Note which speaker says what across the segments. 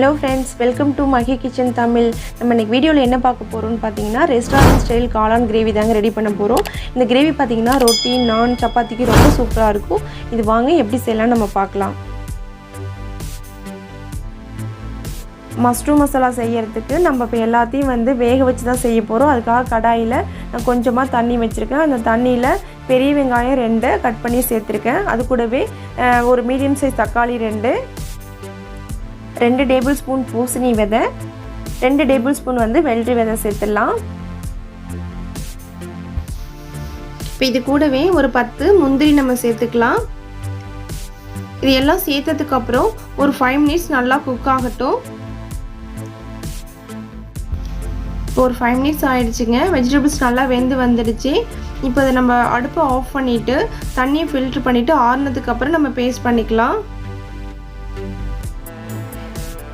Speaker 1: Hello friends, welcome to Mahi Kitchen Tamil. நம்ம இன்னைக்கு வீடியோல என்ன பார்க்க போறோம்னு பாத்தீங்கன்னா ரெஸ்டாரன்ட் ஸ்டைல் காளான் கிரேவி தாங்க ரெடி பண்ண போறோம். இந்த கிரேவி பாத்தீங்கன்னா ரொட்டி, நான், சப்பாத்திக்கு ரொம்ப சூப்பரா இருக்கும். இது வாங்க எப்படி செய்யலாம் நம்ம பார்க்கலாம். மஷ்ரூம் மசாலா செய்யறதுக்கு நம்ம இப்ப எல்லாத்தையும் வந்து வேக வச்சு தான் செய்ய போறோம். அதுக்காக கடாயில நான் கொஞ்சமா தண்ணி வச்சிருக்கேன். அந்த தண்ணியில பெரிய வெங்காயம் 2 கட் பண்ணி சேர்த்திருக்கேன். அது கூடவே ஒரு மீடியம் சைஸ் தக்காளி 2 டேபிள் ஸ்பூன் பூசணி விதை, 2 டேபிள் ஸ்பூன் வந்து வெள்ளரி விதை சேர்த்துடலாம். இப்போ இது கூடவே ஒரு 10 முந்திரி நம்ம சேர்த்துக்கலாம். இது எல்லாம் சேர்த்ததுக்கு அப்புறம் ஒரு 5 மினிட்ஸ் நல்லா குக் ஆகட்டும். இப்போ ஒரு 5 மினிட்ஸ் ஆயிடுச்சுங்க. வெஜிடபிள்ஸ் நல்லா வெந்து வந்துடுச்சு. இப்போ அதை நம்ம அடுப்பை ஆஃப் பண்ணிவிட்டு தண்ணியை ஃபில்ட்ரு பண்ணிவிட்டு ஆறுனதுக்கு அப்புறம் நம்ம பேஸ்ட் பண்ணிக்கலாம்.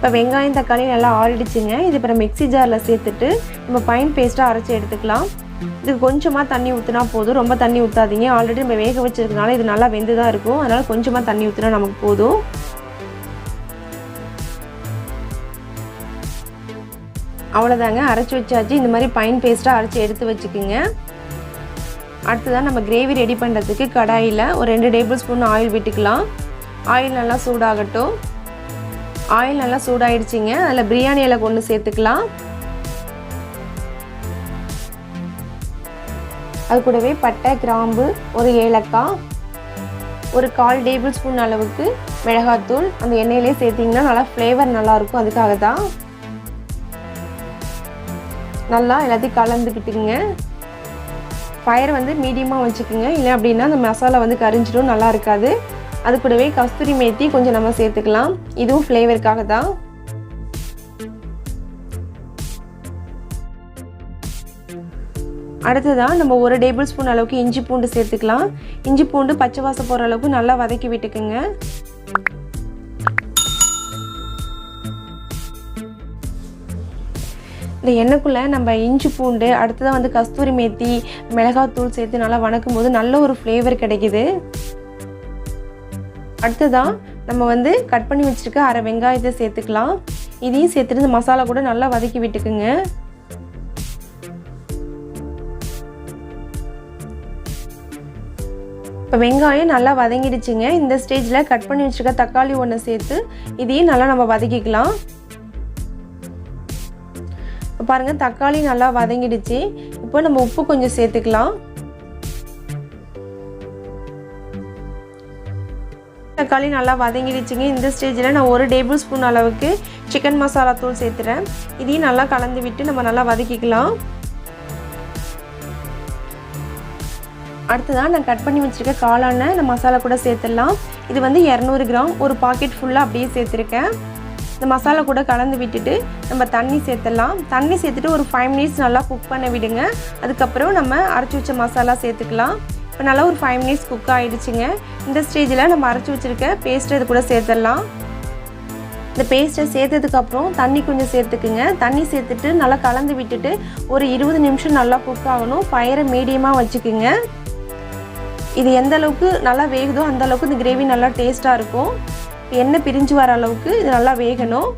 Speaker 1: இப்போ வெங்காயம் தக்காளி நல்லா ஆறிடுச்சுங்க. இது இப்போ மிக்ஸி ஜாரில் சேர்த்துட்டு நம்ம ஃபைன் பேஸ்ட்டாக அரைச்சி எடுத்துக்கலாம். இதுக்கு கொஞ்சமாக தண்ணி ஊற்றினா போதும், ரொம்ப தண்ணி ஊற்றாதீங்க. ஆல்ரெடி நம்ம வேக வச்சிருக்கனால இது நல்லா வெந்து தான் இருக்கும். அதனால் கொஞ்சமாக தண்ணி ஊற்றினா நமக்கு போதும். அவ்வளோதாங்க, அரைச்சி வச்சாச்சு. இந்த மாதிரி ஃபைன் பேஸ்ட்டாக அரைச்சி எடுத்து வச்சுக்கோங்க. அடுத்ததான் நம்ம கிரேவி ரெடி பண்ணுறதுக்கு கடாயில் ஒரு 2 டேபிள் ஸ்பூன் ஆயில் விட்டுக்கலாம். ஆயில் நல்லா சூடாகட்டும். ஆயில் நல்லா சூடாயிடுச்சிங்க. அதில் பிரியாணி இலை கொண்டு சேர்த்துக்கலாம். அது கூடவே பட்டை, கிராம்பு, ஒரு ஏலக்காய், ஒரு 1/4 டேபிள் ஸ்பூன் அளவுக்கு மிளகாத்தூள் அந்த எண்ணெயிலே சேர்த்திங்கன்னா நல்லா ஃப்ளேவர் நல்லாயிருக்கும். அதுக்காக தான். நல்லா எல்லாத்தையும் கலந்துக்கிட்டுங்க. ஃபயர் வந்து மீடியமாக வச்சுக்கோங்க, இல்லை அப்படின்னா அந்த மசாலா வந்து கரிஞ்சிடும், நல்லா இருக்காது. அது கூடவே கஸ்தூரி மேத்தி கொஞ்சம் நம்ம சேர்த்துக்கலாம். இதுவும் ஃப்ளேவருக்காக தான். அடுத்ததான் நம்ம ஒரு டேபிள் ஸ்பூன் அளவுக்கு இஞ்சி பூண்டு சேர்த்துக்கலாம். இஞ்சி பூண்டு பச்சை வாசம் போகிற அளவுக்கு நல்லா வதக்கி விட்டுக்குங்க. இந்த எண்ணெய்க்குள்ளே நம்ம இஞ்சி பூண்டு அடுத்ததான் வந்து கஸ்தூரி மேத்தி மிளகாத்தூள் சேர்த்து நல்லா வணக்கும் போது நல்ல ஒரு ஃப்ளேவர் கிடைக்குது. அடுத்ததான் நம்ம வந்து கட் பண்ணி வச்சுருக்க அரை வெங்காயத்தை சேர்த்துக்கலாம். இதையும் சேர்த்துட்டு இந்த மசாலா கூட நல்லா வதக்கி விட்டுக்குங்க. இப்போ வெங்காயம் நல்லா வதங்கிடுச்சுங்க. இந்த ஸ்டேஜில் கட் பண்ணி வச்சுருக்க தக்காளி ஒன்று சேர்த்து இதையும் நல்லா நம்ம வதக்கிக்கலாம். இப்போ பாருங்கள், தக்காளி நல்லா வதங்கிடுச்சு. இப்போ நம்ம உப்பு கொஞ்சம் சேர்த்துக்கலாம். தக்காளி நல்லா வதங்கிடுச்சுங்க. இந்த ஸ்டேஜில் நான் ஒரு டேபிள் ஸ்பூன் அளவுக்கு சிக்கன் மசாலா தூள் சேர்த்துறேன். இதையும் நல்லா கலந்து விட்டு நம்ம நல்லா வதக்கிக்கலாம். அடுத்ததான் நான் கட் பண்ணி வச்சுருக்க காளானை இந்த மசாலா கூட சேர்த்துடலாம். இது வந்து 200 கிராம், ஒரு பாக்கெட் ஃபுல்லாக அப்படியே சேர்த்துருக்கேன். இந்த மசாலா கூட கலந்து விட்டுட்டு நம்ம தண்ணி சேர்த்துடலாம். தண்ணி சேர்த்துட்டு ஒரு 5 மினிட்ஸ் நல்லா குக் பண்ண விடுங்க. அதுக்கப்புறம் நம்ம அரைச்சி வச்ச மசாலா சேர்த்துக்கலாம். இப்போ நல்லா ஒரு 5 மினிட்ஸ் குக் ஆகிடுச்சுங்க. இந்த ஸ்டேஜில் நம்ம அரைச்சி வச்சுருக்க பேஸ்ட்டை இது கூட சேர்த்துடலாம். இந்த பேஸ்ட்டை சேர்த்ததுக்கப்புறம் தண்ணி கொஞ்சம் சேர்த்துக்குங்க. தண்ணி சேர்த்துட்டு நல்லா கலந்து விட்டுட்டு ஒரு 20 நிமிஷம் நல்லா குக் ஆகணும். ஃபயரை மீடியமாக வச்சுக்குங்க. இது எந்த அளவுக்கு நல்லா வேகுதோ அந்த அளவுக்கு இந்த கிரேவி நல்லா டேஸ்ட்டாக இருக்கும். எண்ணெய் பிரிஞ்சு வர அளவுக்கு இது நல்லா வேகணும்.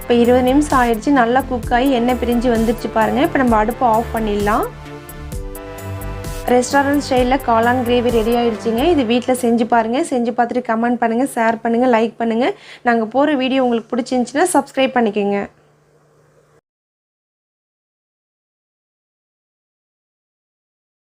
Speaker 1: இப்போ 20 நிமிஷம் ஆயிடுச்சு. நல்லா குக் ஆகி எண்ணெய் பிரிஞ்சு வந்துடுச்சு பாருங்கள். இப்போ நம்ம அடுப்பை ஆஃப் பண்ணிடலாம். ரெஸ்டாரண்ட் ஸ்டைலில் காளான் கிரேவி ரெடி ஆகிடுச்சிங்க. இது வீட்டில் செஞ்சு பாருங்கள். செஞ்சு பார்த்துட்டு கமெண்ட் பண்ணுங்கள், ஷேர் பண்ணுங்கள், லைக் பண்ணுங்கள். நாங்கள் போகிற வீடியோ உங்களுக்கு பிடிச்சிருந்துச்சின்னா சப்ஸ்கிரைப் பண்ணிக்கோங்க.